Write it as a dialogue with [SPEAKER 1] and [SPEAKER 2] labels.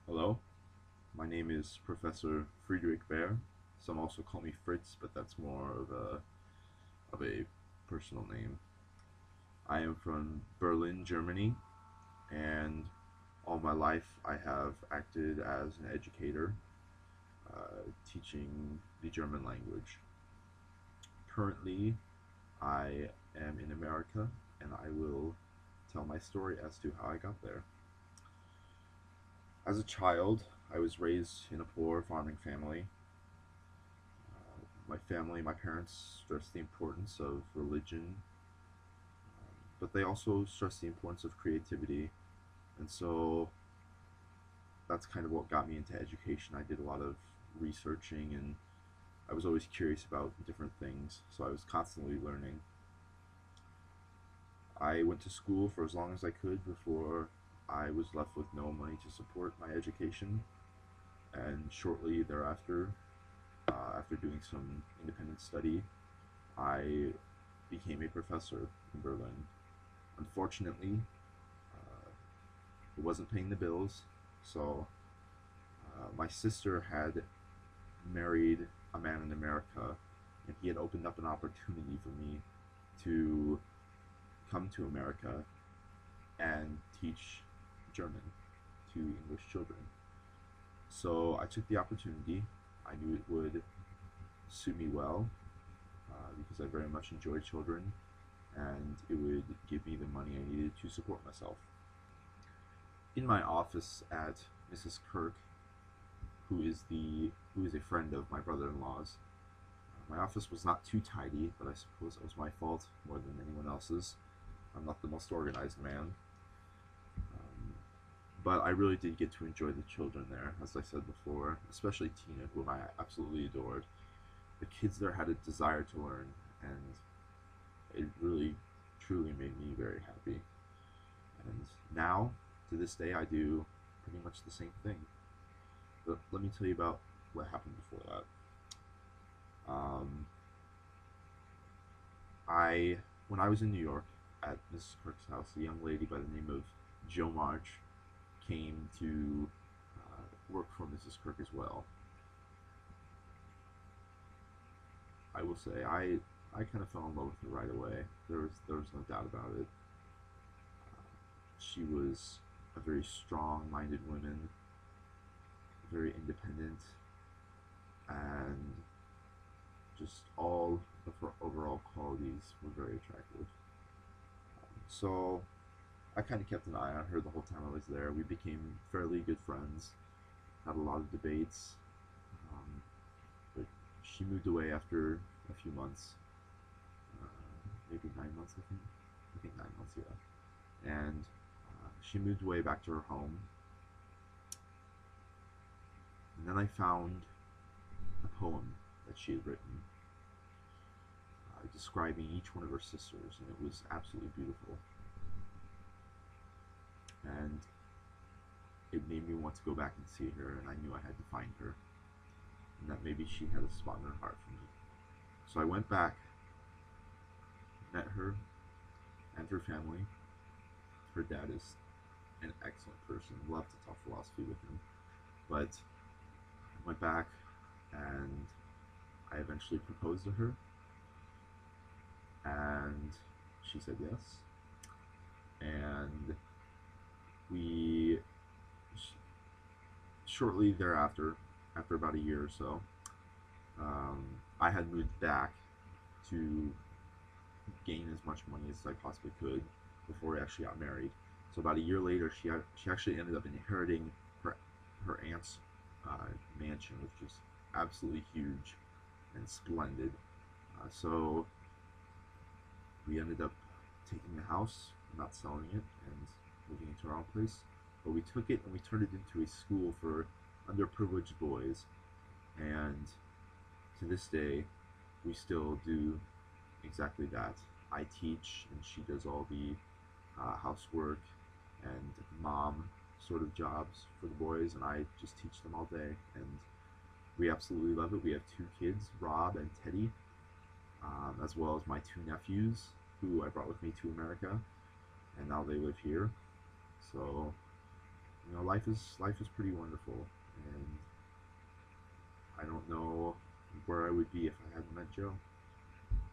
[SPEAKER 1] Hello, my name is Professor Friedrich Bhaer. Some also call me Fritz, but that's more of a personal name. I am from Berlin, Germany, and all my life I have acted as an educator, teaching the German language. Currently, I am in America, and I will tell my story as to how I got there. As a child, I was raised in a poor farming family. My parents stressed the importance of religion, but they also stressed the importance of creativity. And so that's kind of what got me into education. I did a lot of researching and I was always curious about different things, so I was constantly learning. I went to school for as long as I could before I was left with no money to support my education. And shortly thereafter, after doing some independent study, I became a professor in Berlin. Unfortunately, it wasn't paying the bills, so my sister had married a man in America, and he had opened up an opportunity for me to come to America and teach German to English children. So I took the opportunity. I knew it would suit me well because I very much enjoy children, and it would give me the money I needed to support myself. In my office at Mrs. Kirk, who is a friend of my brother-in-law's. My office was not too tidy, but I suppose it was my fault more than anyone else's. I'm not the most organized man, but I really did get to enjoy the children there, as I said before, especially Tina, whom I absolutely adored. The kids there had a desire to learn, and it really, truly made me very happy. And now, to this day, I do pretty much the same thing. But let me tell you about what happened before that. I when I was in New York at Mrs. Kirk's house, a young lady by the name of Jo March came to work for Mrs. Kirk as well. I will say I kind of fell in love with her right away. There was no doubt about it. She was a very strong-minded woman, very independent, and just all of her overall qualities were very attractive. So I kind of kept an eye on her the whole time I was there. We became fairly good friends, had a lot of debates, but she moved away after a few months, maybe 9 months, I think. I think 9 months, yeah. And she moved away back to her home. And then I found a poem that she had written describing each one of her sisters, and it was absolutely beautiful. And it made me want to go back and see her, and I knew I had to find her, and that maybe she had a spot in her heart for me. So I went back, met her and her family. Her dad is an excellent person. Love to talk philosophy with him. But I went back and I eventually proposed to her, and she said yes. And we shortly thereafter, after about a year or so, I had moved back to gain as much money as I possibly could before we actually got married. So about a year later, she actually ended up inheriting her aunt's mansion, which is absolutely huge and splendid. So we ended up taking the house, not selling it, and moving into our own place. But we took it and we turned it into a school for underprivileged boys. And to this day, we still do exactly that. I teach, and she does all the housework and mom sort of jobs for the boys, and I just teach them all day. And we absolutely love it. We have two kids, Rob and Teddy, as well as my two nephews, who I brought with me to America, and now they live here. So life is pretty wonderful, and I don't know where I would be if I hadn't met Joe.